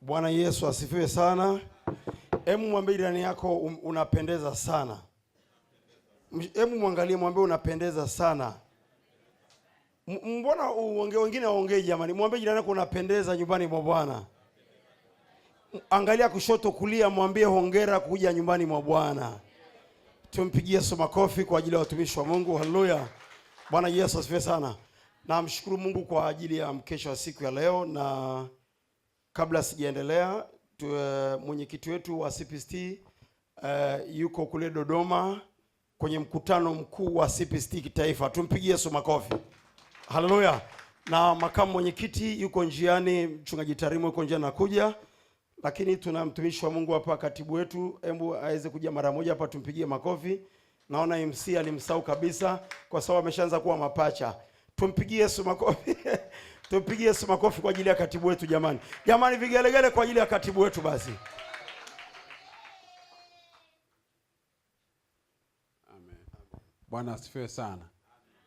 Bwana Yesu asifiwe sana. Hebu mwambie jirani yako unapendeza sana. Hebu muangalie mwambie unapendeza sana. Mbona wengine waongee jamani? Mwambie jirani yako unapendeza nyumbani mwa Bwana. Angalia kushoto kulia, mwambie hongera kuja nyumbani mwa Bwana. Tumpigie Yesu makofi kwa ajili ya watumishi wa Mungu. Haleluya. Bwana Yesu asifiwe sana. Na mshukuru Mungu kwa ajili ya mkesha wa siku ya leo, na kabla sijaendelea, mwenyekiti wetu wa CPST yuko kule Dodoma kwenye mkutano mkuu wa CPST kitaifa. Tumpigie Yesu makofi. Haleluya. Na makamu mwenyekiti yuko njiani, mchungaji Tarimo yuko njiani nakuja. Lakini tuna mtumishi wa Mungu hapa, katibu wetu, hebu aweze kuja mara moja hapa tumpigie makofi. Naona MC alimsahau kabisa kwa sababu ameshaanza kuwa mapacha. Tumpigie Yesu makofi. Tumpigie Yesu makofi kwa ajili ya katibu wetu jamani. Jamani vigelegele kwa ajili ya katibu wetu basi. Amen. Bwana asifiwe sana.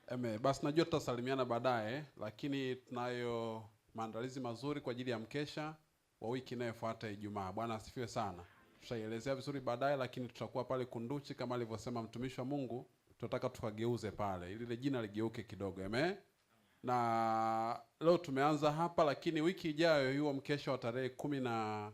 Amen. Basi najua tutasalimiana baadaye, lakini tunayo maandalizi mazuri kwa ajili ya mkesha wa wiki inayofuata Ijumaa. Bwana asifiwe sana. Tutaielezea vizuri baadaye, lakini tutakuwa pale Kunduchi kama alivyosema mtumishi wa Mungu. Tunataka tukageuze pale ili ile jina ligeuke kidogo. Amen. Na leo tumeanza hapa, lakini wiki ijayo huo mkesha wa tarehe 19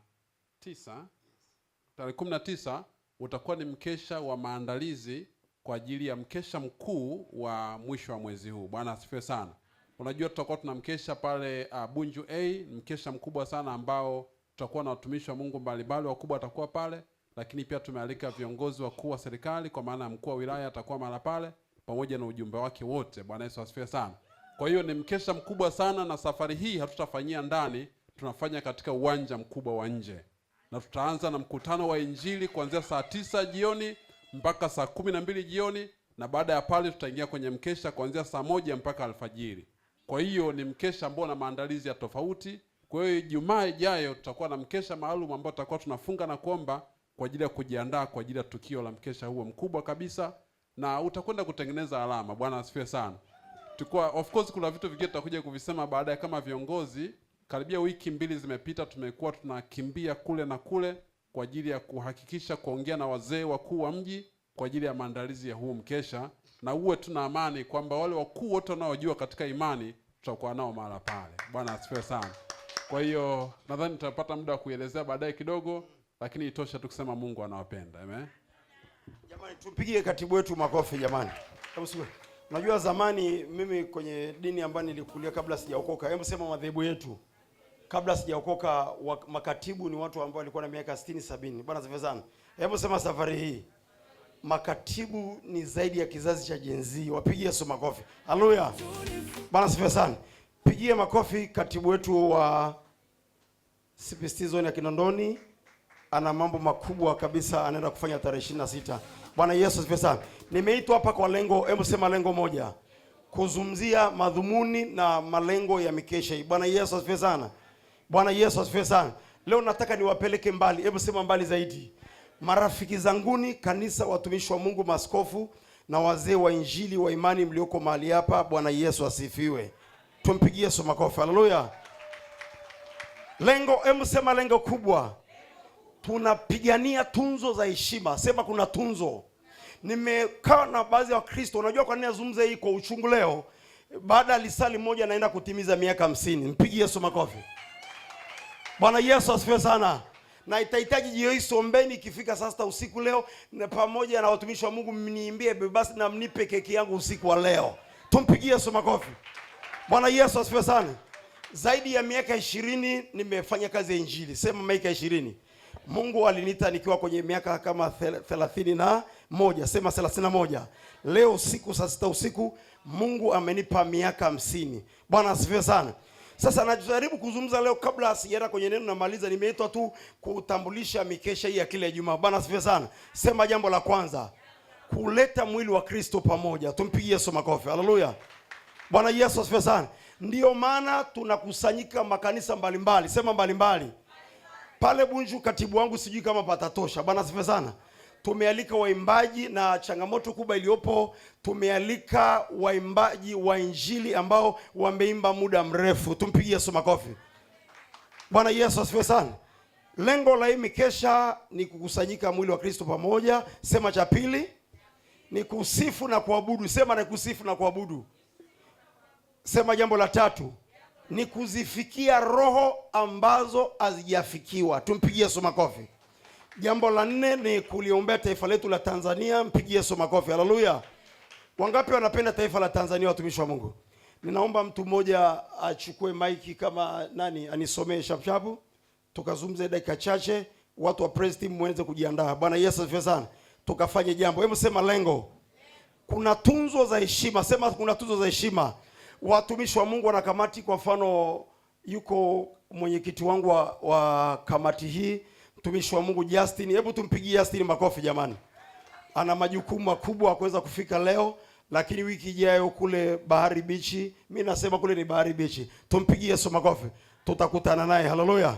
utakuwa ni mkesha wa maandalizi kwa ajili ya mkesha mkuu wa mwisho wa mwezi huu. Bwana asifiwe sana. Unajua tutakuwa tuna mkesha pale Bunju A, mkesha mkubwa sana ambao tutakuwa na watumishi wa Mungu mbalimbali wakubwa watakuwa pale, lakini pia tumealika viongozi wakuu wa serikali kwa maana mkuu wa wilaya atakuwa mara pale pamoja na ujumbe wake wote. Bwana Yesu asifiwe sana. Kwa hiyo ni mkesha mkubwa sana, na safari hii hatutafanyia ndani, tunafanya katika uwanja mkubwa wa nje. Na tutaanza na mkutano wa Injili kuanzia saa 9 jioni mpaka saa 12 jioni, na baada ya pale tutaingia kwenye mkesha kuanzia saa 1 mpaka alfajiri. Kwa hiyo ni mkesha ambao na maandalizi ya tofauti. Kwa hiyo Ijumaa ijayo tutakuwa na mkesha maalum ambao tutakuwa tunafunga na kuomba kwa ajili ya kujiandaa kwa ajili ya tukio la mkesha huo mkubwa kabisa, na utakwenda kutengeneza alama. Bwana asifiwe sana. Tukua of course kuna vitu vingine tutakuja kuvisema baadaye kama viongozi. Karibia wiki 2 zimepita, tumekuwa tunakimbia kule na kule kwa ajili ya kuhakikisha kuongea na wazee wakuu wa mji kwa ajili ya maandalizi ya huu mkesha, na uwe tuna amani kwamba wale wakuu wote wanaojua katika imani tutakuwa nao mahali pale. Bwana asifiwe sana. Kwa hiyo nadhani tutapata muda wa kuelezea baadaye kidogo, lakini itosha tu kusema Mungu anawapenda. Amen. Jamani tupigie katibu wetu makofi jamani. Unajua zamani mimi kwenye dini ambayo nilikulia kabla sijaokoka, hebu sema madhehebu yetu kabla sijaokoka, makatibu ni watu ambao walikuwa na miaka 60 70. Bwana asifiwe sana. Hebu sema safari hii makatibu ni zaidi ya kizazi cha Gen Z. Wapigie Yesu makofi. Haleluya. Bwana asifiwe sana. Pigie makofi katibu wetu wa CPST zone ya Kinondoni. Ana mambo makubwa kabisa anaenda kufanya tarehe 26. Bwana Yesu asifiwe sana. Nimeitwa hapa kwa lengo, hebu sema lengo moja, kuzungumzia madhumuni na malengo ya mikesha hii. Bwana Yesu asifiwe sana. Bwana Yesu asifiwe sana. Leo nataka niwapeleke mbali, hebu sema mbali zaidi. Marafiki zanguni, kanisa, watumishi wa Mungu, maaskofu na wazee wa injili wa imani mlioko mahali hapa, Bwana Yesu asifiwe. Tumpigie Yesu makofi. Haleluya. Lengo, hebu sema lengo kubwa. Tunapigania tunzo za heshima. Sema kuna tunzo. Nimekaa na baadhi ya Wakristo, unajua kwa nini nazungumza hii kwa uchungu leo? Baada ya lisali moja naenda kutimiza miaka 50. Mpigie Yesu makofi. Bwana Yesu asifiwe sana. Na itahitaji jioni hii sombeni ikifika saa 6 usiku leo, na pamoja na watumishi wa Mungu mniimbie basi na mnipe keki yangu usiku wa leo. Tumpigie Yesu makofi. Bwana Yesu asifiwe sana. Zaidi ya miaka 20 nimefanya kazi ya injili. Sema miaka 20. Mungu aliniita nikiwa kwenye miaka kama 31. Sema 31. Leo usiku saa 6 usiku Mungu amenipa miaka 50. Bwana asifiwe sana. Sasa najaribu kuzungumza leo, kabla sijaenda kwenye neno namaliza, nimeitwa tu kutambulisha mikesha hii ya kila Ijumaa. Bwana asifiwe sana. Sema jambo la kwanza, kuleta mwili wa Kristo pamoja. Tumpigie Yesu makofi. Haleluya. Bwana Yesu asifiwe sana. Ndio maana tunakusanyika makanisa mbalimbali. Sema mbalimbali. Pale Bunju katibu wangu sijui kama patatosha. Bwana asifiwe sana. Tumealika waimbaji, na changamoto kubwa iliyopo, tumealika waimbaji wa injili ambao wameimba muda mrefu. Tumpigie Yesu makofi. Bwana Yesu asifiwe sana. Lengo la hii mikesha ni kukusanyika mwili wa Kristo pamoja. Sema cha pili ni kusifu na kuabudu. Sema na kusifu na kuabudu. Sema jambo la tatu ni kuzifikia roho ambazo hazijafikiwa. Tumpigie Yesu makofi. Jambo la nne ni kuliombea taifa letu la Tanzania. Mpigie Yesu makofi. Haleluya. Wangapi wanapenda taifa la Tanzania, watumishi wa Mungu? Ninaomba mtu mmoja achukue maiki kama nani anisomee shapshapu. Tukazungumze dakika chache, watu wa praise team muanze kujiandaa. Bwana Yesu asifiwe sana. Tukafanye jambo. Hebu sema lengo. Kuna tunzo za heshima. Sema kuna tunzo za heshima. Watumishi wa Mungu wana kamati, kwa mfano yuko mwenyekiti wangu wa kamati hii, mtumishi wa Mungu Justin. Hebu tumpigie Justin makofi jamani. Ana majukumu makubwa kuweza kufika leo, lakini wiki ijayo kule Bahari Beach, mimi nasema kule ni Bahari Beach. Tumpigie Yesu makofi. Tutakutana naye. Haleluya.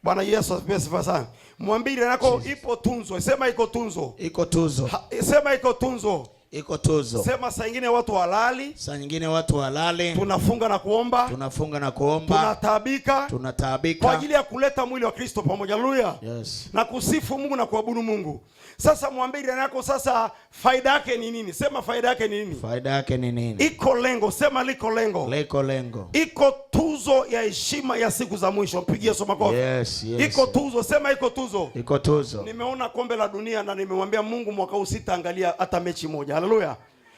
Bwana Yesu asifiwe sana. Mwambie nako ipo tunzo. Sema iko tunzo. Iko tunzo. Sema iko tunzo. Iko tuzo. Sema saa nyingine watu walali. Saa nyingine watu walali. Tunafunga na kuomba. Tunafunga na kuomba. Tunataabika. Tunataabika. Kwa ajili ya kuleta mwili wa Kristo pamoja. Haleluya. Yes. Na kusifu Mungu na kuabudu Mungu. Sasa mwambie ndani yako sasa faida yake ni nini? Sema faida yake ni nini? Faida yake ni nini? Iko lengo. Sema liko lengo. Liko lengo. Iko tuzo ya heshima ya siku za mwisho. Mpigie Yesu makofi. Yes, yes. Iko tuzo. Sema iko tuzo. Iko tuzo. Nimeona kombe la dunia na nimemwambia Mungu mwaka huu sitaangalia hata mechi moja. Haleluya.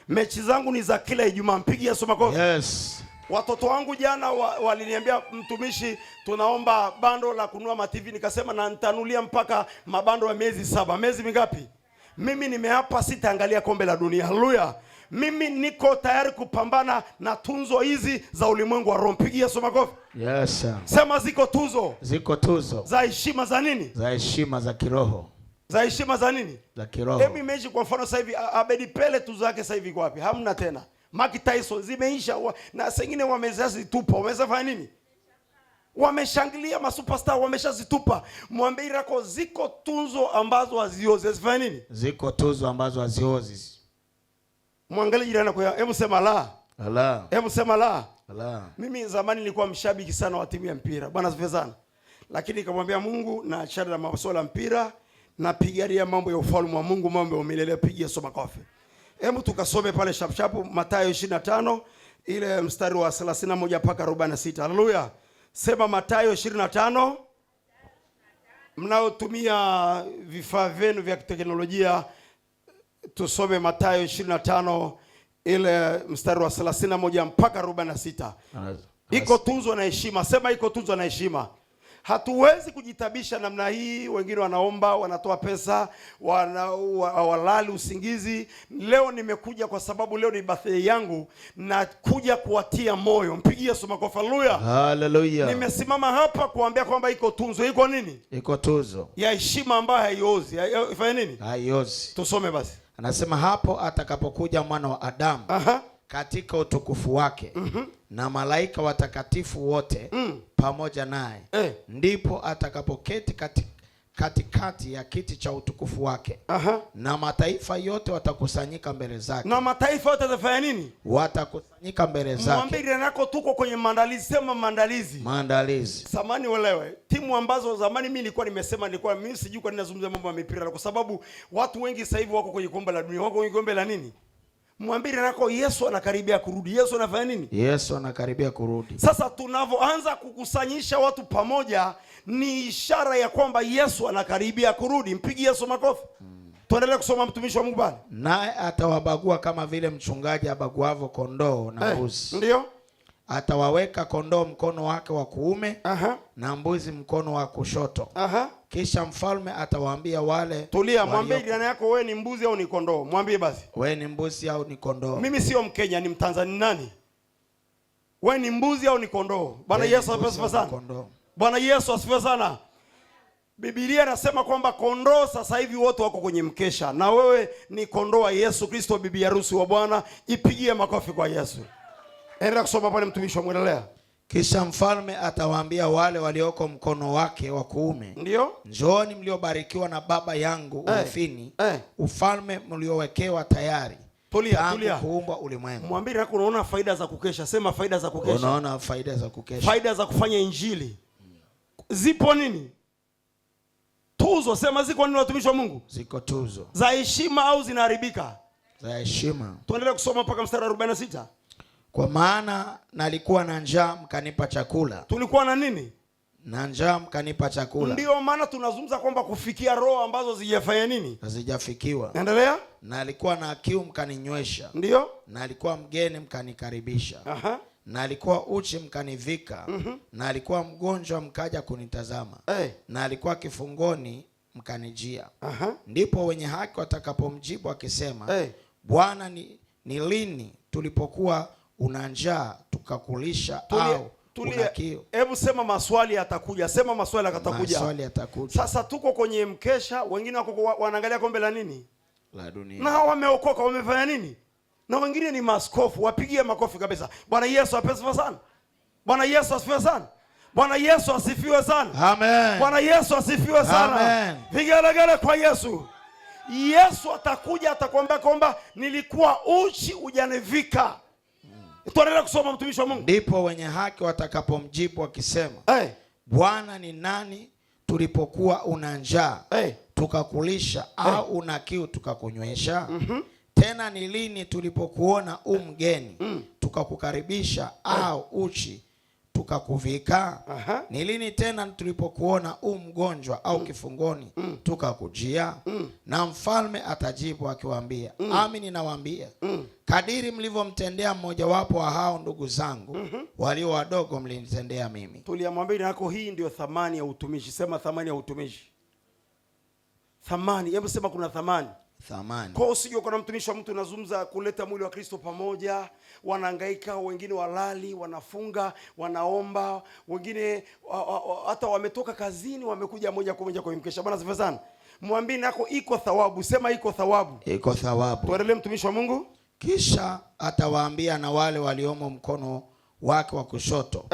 Mechi zangu ni za kila Ijumaa. Mpigie Yesu makofi. Yes. Watoto wangu jana waliniambia mtumishi, tunaomba bando la kununua ma-TV. Nikasema na nitanulia mpaka mabando ya miezi 7. Miezi mingapi? Mimi nimeapa sitaangalia kombe la dunia. Haleluya. Mimi niko tayari kupambana na tunzo hizi za ulimwengu wa roho. Mpigie Yesu makofi. Yes sir. Sema ziko tuzo. Ziko tuzo. Za heshima za nini? Za heshima za kiroho. Za heshima za nini? Za kiroho. Hebu imagine kwa mfano sasa hivi Abedi Pele tuzo yake sasa hivi iko wapi? Hamna tena. Mike Tyson zimeisha na sengine wamezazitupa. Wamezafanya nini? Wameshangilia masuperstar wameshazitupa. Mwambie rako ziko tunzo ambazo haziozi. Zifanya nini? Ziko tuzo ambazo haziozi. Mwangalie jirani yako, hebu sema la. Allah. Hebu sema la. Allah. Mimi zamani nilikuwa mshabiki sana wa timu ya mpira. Bwana asifiwe sana. Lakini nikamwambia Mungu na achana na masuala ya mpira, na pigania mambo ya ufalme wa Mungu, mambo ya milele. Pigia Yesu makofi. Hebu tukasome pale shapshapu Mathayo 25 ile mstari wa 31 mpaka 46. Haleluya. Sema Mathayo 25. Mnaotumia vifaa vyenu vya teknolojia tusome Mathayo 25 ile mstari wa 31 mpaka 46. Iko tunzo na heshima. Sema iko tunzo na heshima. Hatuwezi kujitabisha namna hii. Wengine wanaomba, wanatoa pesa, walali usingizi. Leo nimekuja kwa sababu leo ni birthday yangu, na kuja kuwatia moyo. Mpigie Yesu makofi. Haleluya. Haleluya. Nimesimama hapa kuambia kwamba iko tunzo. Iko nini? Iko tuzo ya heshima ambayo haiozi. Ifanye nini? Haiozi. Tusome basi. Anasema hapo atakapokuja mwana wa Adamu katika utukufu wake na malaika watakatifu wote pamoja naye, ndipo atakapoketi katikati ya kiti cha utukufu wake. Na mataifa yote watakusanyika mbele zake. Na mataifa yote watafanya nini? Watakusanyika mbele zake. Mwambie nako tuko kwenye maandalizi. Sema maandalizi. Maandalizi. Samani uelewe. Timu ambazo zamani mimi nilikuwa mimi sijui kwa nini nazungumzia mambo ya mipira, kwa sababu watu wengi sasa hivi wako kwenye kombe la dunia. Wako kwenye kombe la nini? Mwambie nako Yesu anakaribia kurudi. Yesu anafanya nini? Yesu anakaribia kurudi. Sasa tunavyoanza kukusanyisha watu pamoja ni ishara ya kwamba Yesu anakaribia kurudi. Mpigie Yesu makofi. Tuendelee kusoma mtumishi wa Mungu bana. Naye atawabagua kama vile mchungaji abaguavyo kondoo na mbuzi. Ndio. Atawaweka kondoo mkono wake wa kuume na mbuzi mkono wa kushoto. Kisha mfalme atawaambia wale. Tulia, mwambie jirani yako wewe ni mbuzi au ni kondoo. Mwambie basi. Wewe ni mbuzi au ni kondoo? Mimi sio Mkenya, ni Mtanzania. Nani? Wewe ni mbuzi au ni kondoo? Bwana Yesu asifiwe sana. Bwana Yesu asifiwe sana. Biblia inasema kwamba kondoo sasa hivi wote wako kwenye mkesha, na wewe ni kondoo wa Yesu Kristo, bibi harusi wa Bwana. Ipigie makofi kwa Yesu. Endelea kusoma pale mtumishi wa Mungu. Kisha mfalme atawaambia wale walioko mkono wake wa kuume, ndio, njooni mliobarikiwa na Baba yangu urithini ufalme mliowekewa tayari Tulia. Kuumbwa ulimwengu. Mwambie nako unaona faida za kukesha. Sema faida za kukesha. Unaona faida za kukesha. Faida za kufanya injili. Zipo nini? tuzo. Sema ziko nini watumishi wa Mungu? Ziko tuzo za heshima au zinaharibika? za heshima. Tuendelee kusoma mpaka mstari wa 46. Kwa maana nalikuwa na njaa mkanipa chakula. Tulikuwa na nini? Na njaa mkanipa chakula. Ndio maana tunazungumza kwamba kufikia roho ambazo zijafanya nini? Hazijafikiwa. Endelea. Na alikuwa na kiu mkaninywesha. Ndio. Na alikuwa mgeni mkanikaribisha. Aha. Na alikuwa uchi mkanivika. Na alikuwa mgonjwa mkaja kunitazama. Na alikuwa kifungoni mkanijia. Aha. Ndipo wenye haki watakapomjibu akisema, Bwana, ni lini tulipokuwa una njaa tukakulisha au una kiu? Hebu sema maswali yatakuja. Sema maswali yatakuja. Maswali yatakuja. Sasa tuko kwenye mkesha, wengine wako wanaangalia kombe la nini? La dunia. Na wameokoka, wamefanya nini? Na wengine ni maskofu, wapigie makofi kabisa. Bwana Yesu asifiwe sana. Bwana Yesu asifiwe sana. Bwana Yesu asifiwe sana. Amen. Bwana Yesu asifiwe sana. Amen. Vigelegele kwa Yesu. Yesu atakuja atakwambia kwamba nilikuwa uchi hujanivika. Tuendelee kusoma mtumishi wa Mungu. Ndipo wenye haki watakapomjibu akisema, Bwana, ni nani tulipokuwa una njaa tukakulisha au una kiu tukakunywesha? Tena ni lini tulipokuona mgeni tukakukaribisha au uchi tukakuvika? Ni lini tena tulipokuona mgonjwa au kifungoni tukakujia? Na mfalme atajibu akiwaambia, Amini nawaambia, kadiri mlivyomtendea mmojawapo wa hao ndugu zangu walio wadogo mlinitendea mimi. Tuliamwambia nako hii ndio thamani ya utumishi. Sema thamani ya utumishi. Thamani. Hebu sema kuna thamani. Thamani. Kwa usije kuna mtumishi wa mtu unazungumza kuleta mwili wa Kristo pamoja, wanahangaika, wengine walali, wanafunga, wanaomba, wengine hata wametoka kazini wamekuja moja kwa moja kwa mkesha. Bwana asifiwe sana. Mwambie nako iko thawabu. Sema iko thawabu. Iko thawabu. Tuendelee mtumishi wa Mungu. Kisha atawaambia na wale waliomo mkono wake wa kushoto,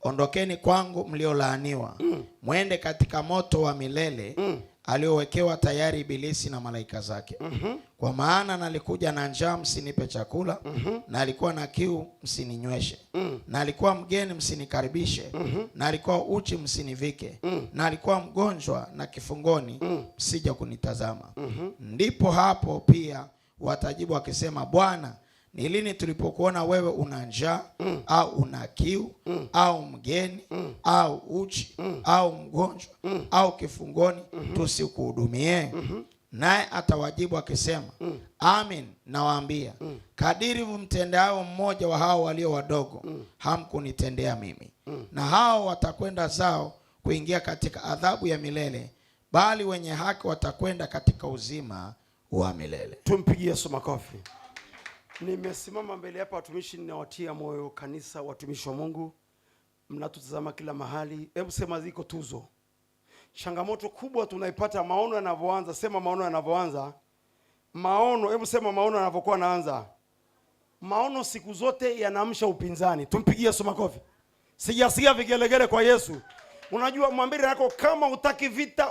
Ondokeni kwangu mliolaaniwa, mwende katika moto wa milele aliowekewa tayari Ibilisi na malaika zake. Kwa maana nalikuja na njaa msinipe chakula, na alikuwa na kiu msininyweshe, na alikuwa mgeni msinikaribishe, na alikuwa uchi msinivike, na alikuwa mgonjwa na kifungoni msija kunitazama. Ndipo hapo pia watajibu wakisema, Bwana, ni lini tulipokuona wewe una njaa au una kiu au mgeni au uchi au mgonjwa au kifungoni tusikuhudumie? Naye atawajibu akisema, Amin nawaambia, kadiri mtendeao mmoja wa hao walio wadogo hamkunitendea mimi. Na hao watakwenda zao kuingia katika adhabu ya milele, bali wenye haki watakwenda katika uzima wa milele. Tumpigie Yesu makofi. Nimesimama mbele hapa watumishi, ninawatia moyo kanisa, watumishi wa Mungu mnatutazama kila mahali. Hebu sema ziko tuzo. Changamoto kubwa tunaipata maono yanavyoanza. Sema maono yanavyoanza. Maono, hebu sema maono yanavyokuwa naanza. Maono siku zote yanaamsha upinzani. Tumpigie Yesu makofi. Sijasikia vigelegele kwa Yesu. Unajua mwambie yako kama utaki vita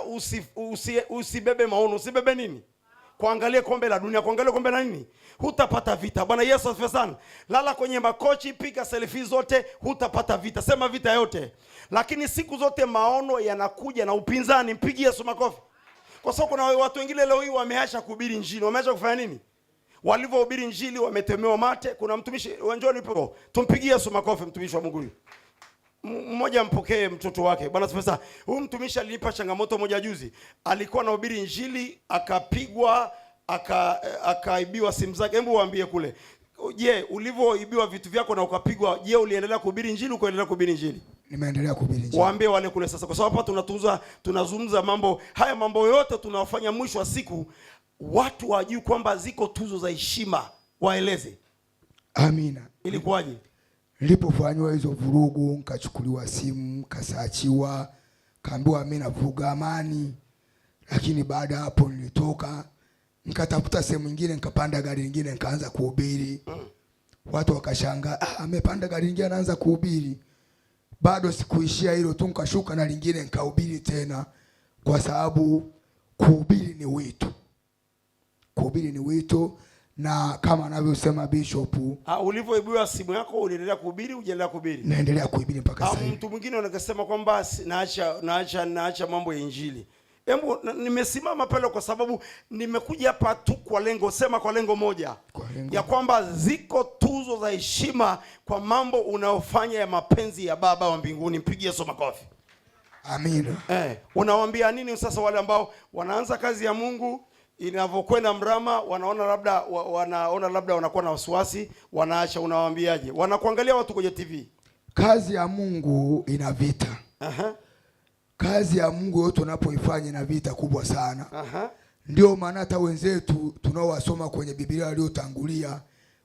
usibebe maono. Usibebe nini? Kuangalia kombe la dunia, kuangalia kombe la nini? Hutapata vita. Bwana Yesu asifiwe sana. Lala kwenye makochi, piga selfie zote, hutapata vita. Sema vita yote. Lakini siku zote maono yanakuja na upinzani. Mpigie Yesu makofi. Kwa sababu kuna watu wengine leo hii wameacha kuhubiri injili. Wameacha kufanya nini? Walivyohubiri injili wametemewa mate. Kuna mtumishi wanjoni nipo. Tumpigie Yesu makofi mtumishi wa Mungu huyu. Mmoja mpokee mtoto wake. Bwana asifiwe sana. Huyu mtumishi alinipa changamoto moja juzi. Alikuwa anahubiri injili, akapigwa, akaibiwa simu zake. Hebu waambie kule. Je, ulivyoibiwa vitu vyako na ukapigwa, je, uliendelea kuhubiri injili au kuendelea kuhubiri injili? Nimeendelea kuhubiri injili. Waambie wale kule sasa, kwa sababu hapa tunazungumza mambo haya, mambo yote tunawafanya mwisho wa siku watu wajue kwamba ziko tuzo za heshima. Waeleze. Amina. Ilikuwaje? Nilipofanywa hizo vurugu, nikachukuliwa simu, kasachiwa, kaambiwa mimi navuruga amani. Lakini baada hapo nilitoka, nikatafuta sehemu nyingine, nikapanda gari nyingine, nikaanza kuhubiri. Watu wakashangaa, amepanda gari nyingine anaanza kuhubiri. Bado sikuishia hilo tu, nikashuka na lingine nikahubiri tena, kwa sababu kuhubiri ni wito. Kuhubiri ni wito. Na kama anavyosema Bishop, ulivyoibiwa simu yako uliendelea kuhubiri, unaendelea kuhubiri? Naendelea kuhubiri mpaka sasa. Mtu mwingine anakasema kwamba naacha mambo ya injili. Hebu nimesimama pale kwa sababu nimekuja hapa tu kwa lengo, sema kwa lengo moja, ya kwamba ziko tuzo za heshima kwa mambo unayofanya ya mapenzi ya Baba wa mbinguni. Mpigie Yesu makofi. Amina. Unawaambia nini sasa wale ambao wanaanza kazi ya Mungu, inavyokwenda mrama wanaona labda wanakuwa na wasiwasi, wanaacha? Unawaambiaje? Wanakuangalia watu kwenye TV. Kazi ya Mungu ina vita. Kazi ya Mungu yote unapoifanya ina vita kubwa sana. Ndio maana hata wenzetu tunaowasoma kwenye Biblia waliotangulia,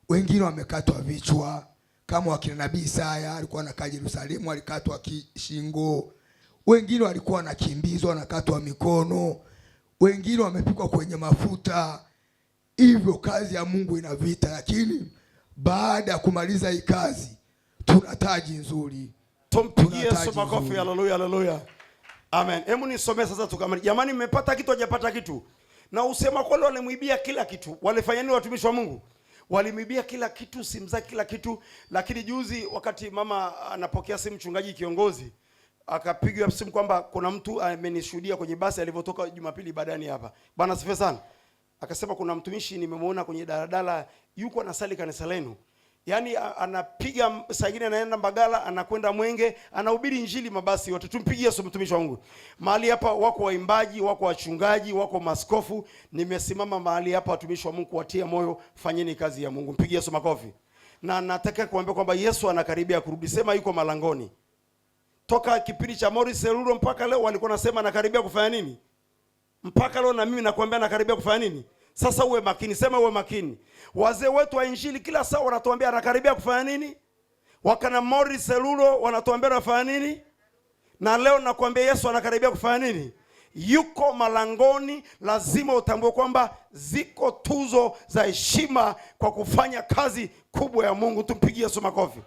wengine wamekatwa vichwa, kama wakina Nabii Isaya alikuwa anakaa Yerusalemu, alikatwa shingo. Wengine walikuwa wanakimbizwa, wanakatwa mikono. Wengine wamepikwa kwenye mafuta. Hivyo kazi ya Mungu ina vita, lakini baada ya kumaliza hii kazi tuna taji nzuri. Tumpigie Yesu makofi. Haleluya, haleluya. Amen. Hebu nisomee sasa tukamaliza. Jamani, mmepata kitu hajapata kitu? Na usema kwa wale walimwibia kila kitu. Walifanya nini watumishi wa Mungu? Walimwibia kila kitu, simu zake, kila kitu. Lakini juzi wakati mama anapokea simu, mchungaji kiongozi akapiga simu kwamba kuna mtu amenishuhudia kwenye basi alivyotoka Jumapili badani hapa. Bwana sifa sana. Akasema kuna mtumishi nimemuona kwenye daladala yuko anasali kanisa lenu. Yaani anapiga saa nyingine anaenda Mbagala, anakwenda Mwenge, anahubiri injili mabasi yote. Tumpigie Yesu mtumishi wa Mungu. Mahali hapa wako waimbaji, wako wachungaji, wako maskofu. Nimesimama mahali hapa watumishi wa Mungu kuwatia moyo, fanyeni kazi ya Mungu. Mpigie Yesu makofi. Na nataka kuambia kwamba Yesu anakaribia kurudi. Sema yuko malangoni. Toka kipindi cha Morris Seruro mpaka leo walikuwa nasema anakaribia kufanya nini? Mpaka leo na mimi nakwambia anakaribia kufanya nini? Sasa uwe makini, sema uwe makini. Wazee wetu wa injili kila saa wanatuambia anakaribia kufanya nini? Wakana Morris Seruro wanatuambia anafanya nini? Na leo nakwambia Yesu anakaribia kufanya nini? Yuko malangoni. Lazima utambue kwamba ziko tuzo za heshima kwa kufanya kazi kubwa ya Mungu. Tumpigie Yesu makofi.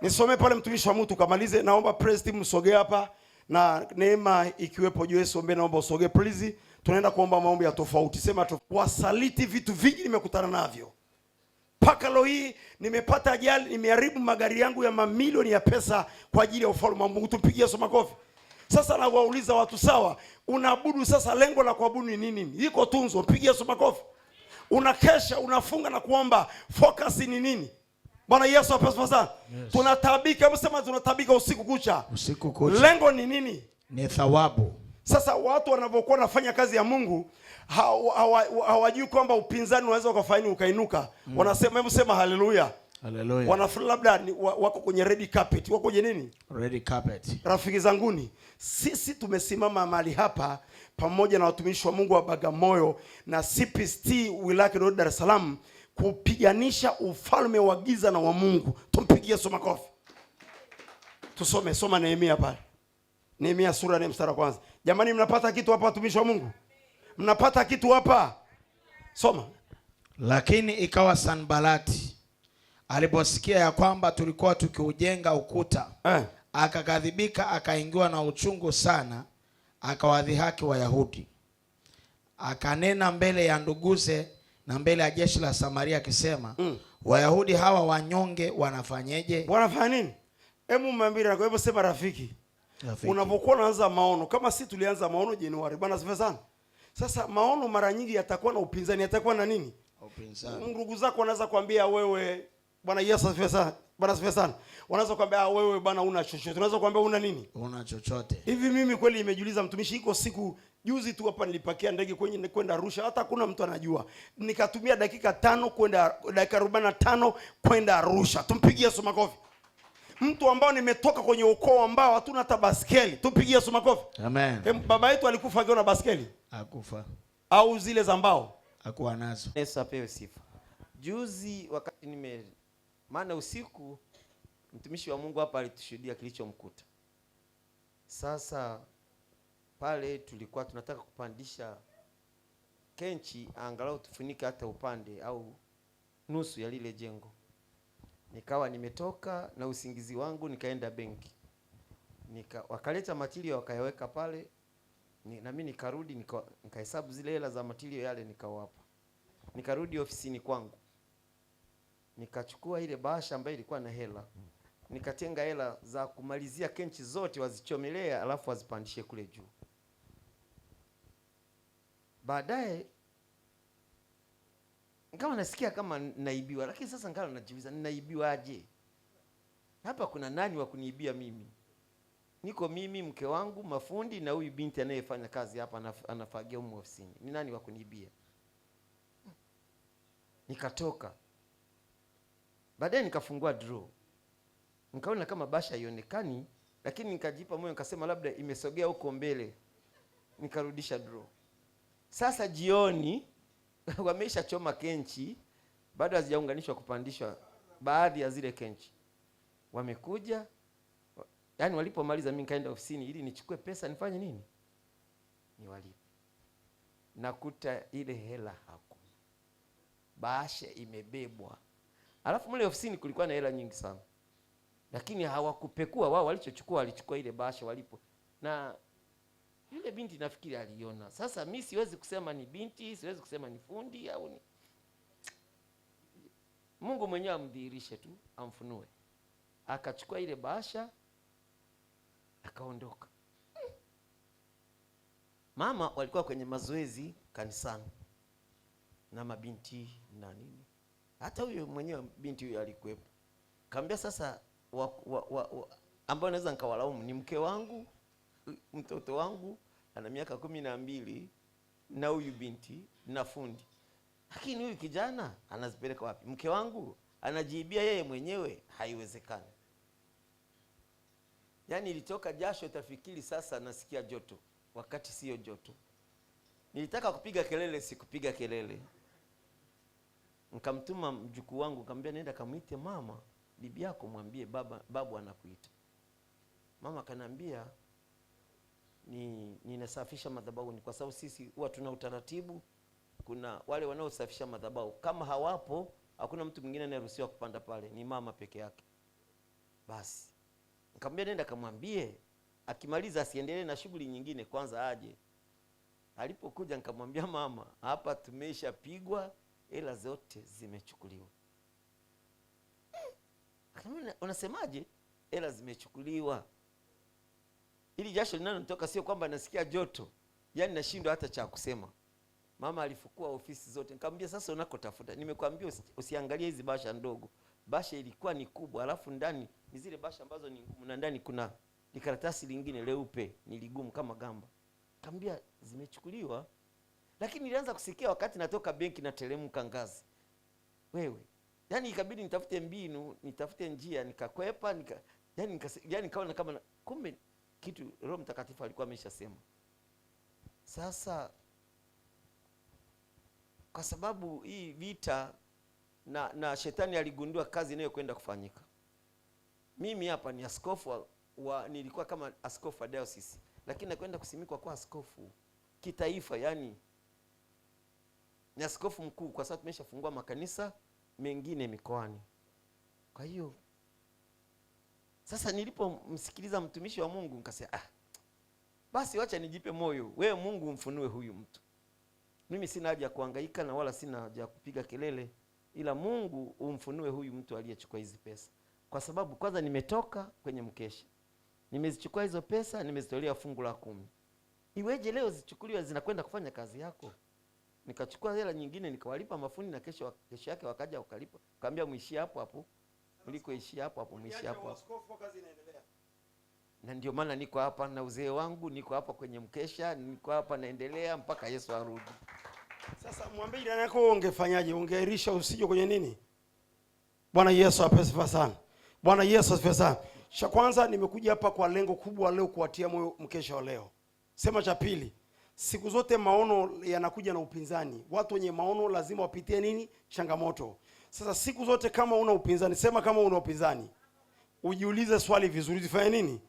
Nisome pale mtumishi wa Mungu tukamalize. Naomba praise team msogee hapa, na neema ikiwepo juu Yesu ombe, naomba usogee please. Tunaenda kuomba maombi ya tofauti. Sema wasaliti, vitu vingi nimekutana navyo. Paka leo hii nimepata ajali, nimeharibu magari yangu ya mamilioni ya pesa kwa ajili ya ufalme wa Mungu. Tupigie Yesu makofi. Sasa na wauliza watu, sawa, unaabudu sasa, lengo la kuabudu ni nini? Iko tunzo. Pigie Yesu makofi. Unakesha, unafunga na kuomba, focus ni nini? Bwana Yesu apasifiwe sana. Yes. Tunatabika, hebu sema tunatabika usiku kucha. Usiku kucha. Lengo ni nini? Ni thawabu. Sasa watu wanavyokuwa wanafanya kazi ya Mungu hawajui kwamba upinzani unaweza ukafanya ukainuka. Wanasema, hebu sema haleluya. Haleluya. Wanafikiri labda wako kwenye red carpet. Wako kwenye nini? Red carpet. Rafiki zanguni, sisi tumesimama mahali hapa pamoja na watumishi wa Mungu wa Bagamoyo na CPST wilaya ya Dar es Salaam kupiganisha ufalme wa giza na wa Mungu. Tumpigie Yesu makofi. Soma Nehemia pale. Nehemia sura 4 mstari wa kwanza. Jamani, mnapata kitu hapa watumishi wa Mungu? Mnapata kitu hapa? Soma. Lakini ikawa Sanbalati aliposikia ya kwamba tulikuwa tukiujenga ukuta, akaghadhibika, akaingiwa na uchungu sana, akawadhihaki Wayahudi. Akanena mbele ya nduguze na mbele ya jeshi la Samaria akisema, Wayahudi hawa wanyonge wanafanyeje? Wanafanya nini? Hebu mwambie, kwa hivyo sema rafiki. Unapokuwa unaanza maono, kama si tulianza maono Januari, bwana sifa sana. Sasa maono mara nyingi yatakuwa na upinzani, yatakuwa na nini? Upinzani. Ndugu zako wanaweza kuambia wewe, Bwana Yesu asifiwe sana. Bwana asifiwe sana. Wanaweza kuambia wewe bwana una chochote. Unaweza kuambia una nini? Una chochote. Hivi mimi kweli nimejiuliza mtumishi, iko siku juzi tu hapa nilipakia ndege kwenda Arusha, hata kuna mtu anajua. Nikatumia dakika 45 kwenda Arusha. Tumpigie Yesu makofi. Mtu ambao nimetoka kwenye ukoo ambao hatuna hata baskeli. Tumpigie Yesu makofi. Amen. Baba yetu alikufa akiwa na baskeli? Hakufa. Au zile za mbao? Hakuwa nazo. Yesu apewe sifa. Juzi wakati maana usiku mtumishi wa Mungu hapa alitushuhudia kilichomkuta. Sasa pale tulikuwa tunataka kupandisha kenchi angalau tufunike hata upande au nusu ya lile jengo. Nikawa nimetoka na usingizi wangu, nikaenda benki. Wakaleta material wakayaweka pale. Na mimi nikarudi nikahesabu zile hela za material yale nikawapa. Nikarudi ofisini kwangu. Nikachukua ile bahasha ambayo ilikuwa na hela. Nikatenga hela za kumalizia kenchi zote wazichomelea alafu wazipandishe kule juu. Baadaye nikawa nasikia kama naibiwa, lakini sasa nikawa najiuliza ninaibiwaje? Hapa kuna nani wa kuniibia mimi? Niko mimi, mke wangu, mafundi na huyu binti anayefanya kazi hapa anafagia huko ofisini. Ni nani wa kuniibia? Nikatoka. Baadaye nikafungua draw. Nikaona kama bahasha haionekani, lakini nikajipa moyo nikasema labda imesogea huko mbele. Nikarudisha draw. Sasa jioni wameisha choma kenchi, bado hazijaunganishwa kupandishwa baadhi ya zile kenchi. Wamekuja, yaani walipomaliza mimi nikaenda ofisini ili nichukue pesa nifanye nini? Niwalipe. Nakuta ile hela hakuna. Bahasha imebebwa. Alafu mle ofisini kulikuwa na hela nyingi sana. Lakini hawakupekua, wao walichochukua walichukua ile bahasha walipo. Na yule binti nafikiri aliona. Sasa mimi siwezi kusema ni binti, siwezi kusema ni fundi au ni Mungu mwenyewe amdhihirishe tu, amfunue. Akachukua ile bahasha akaondoka. Mama walikuwa kwenye mazoezi kanisani na mabinti na nini. Hata huyo mwenyewe binti huyo alikuwepo. Kaambia sasa ambao naweza nikawalaumu ni mke wangu, mtoto wangu ana miaka 12 na huyu binti na fundi. Lakini huyu kijana anazipeleka wapi? Mke wangu anajiibia yeye mwenyewe, haiwezekani. Yaani ilitoka jasho utafikiri sasa nasikia joto, wakati sio joto. Nilitaka kupiga kelele, sikupiga kelele. Nikamtuma mjukuu wangu, nikamwambia nenda kamuite mama, bibi yako mwambie babu anakuita. Mama kanambia ninasafisha madhabahu, ni kwa sababu sisi huwa tuna utaratibu, kuna wale wanaosafisha madhabahu kama hawapo hakuna mtu mwingine anayeruhusiwa kupanda pale, ni mama peke yake. Basi nikamwambia nenda kamwambie akimaliza asiendelee na shughuli nyingine, kwanza aje. Alipokuja nikamwambia mama, hapa tumeshapigwa, hela zote zimechukuliwa. Akamwambia unasemaje? Hela zimechukuliwa. Ili jasho linalotoka sio kwamba nasikia joto, yaani nashindwa hata cha kusema. Mama alifukua ofisi zote. Nikamwambia sasa unakotafuta, nimekuambia usiangalie hizi bahasha ndogo. Bahasha ilikuwa ni kubwa, alafu ndani ni zile bahasha ambazo ni ngumu, na ndani kuna karatasi lingine leupe ni ligumu kama gamba. Nikamwambia zimechukuliwa. Lakini nilianza kusikia wakati natoka benki na teremka ngazi. Wewe, yaani ikabidi nitafute mbinu, nitafute njia, nikakwepa, yaani nikaona kama kumbe kitu Roho Mtakatifu alikuwa ameshasema. Sasa kwa sababu hii vita na shetani aligundua kazi inayokwenda kufanyika. Mimi hapa ni askofu nilikuwa kama askofu wa diocese, lakini nakwenda kusimikwa kwa askofu kitaifa, yani ni askofu mkuu, kwa sababu tumeshafungua makanisa mengine mikoani. Kwa hiyo sasa nilipomsikiliza mtumishi wa Mungu nikasema basi wacha nijipe moyo, wewe Mungu umfunue huyu mtu. Mimi sina haja ya kuhangaika na wala sina haja ya kupiga kelele, ila Mungu umfunue huyu mtu aliyechukua hizi pesa. Kwa sababu kwanza nimetoka kwenye mkesha, nimezichukua hizo pesa, nimezitolea fungu la 10. Iweje leo zichukuliwe zinakwenda kufanya kazi yako? Nikachukua hela nyingine nikawalipa mafundi, na kesho yake wakaja wakalipa. Kaambia muishie hapo hapo. Mlikoishia hapo hapo muishie hapo hapo. Kazi inaendelea. Na ndio maana niko hapa na uzee wangu, niko hapa kwenye mkesha, niko hapa naendelea mpaka Yesu arudi. Sasa mwambie ndani yako ungefanyaje? Ungeairisha usije kwenye nini? Bwana Yesu apesifa sana. Bwana Yesu asifiwe sana. Cha kwanza nimekuja hapa kwa lengo kubwa leo kuwatia moyo mkesha wa leo. Sema cha pili, siku zote maono yanakuja na upinzani. Watu wenye maono lazima wapitie nini? Changamoto. Sasa siku zote kama una upinzani, sema kama una upinzani, ujiulize swali vizuri, zifanye nini?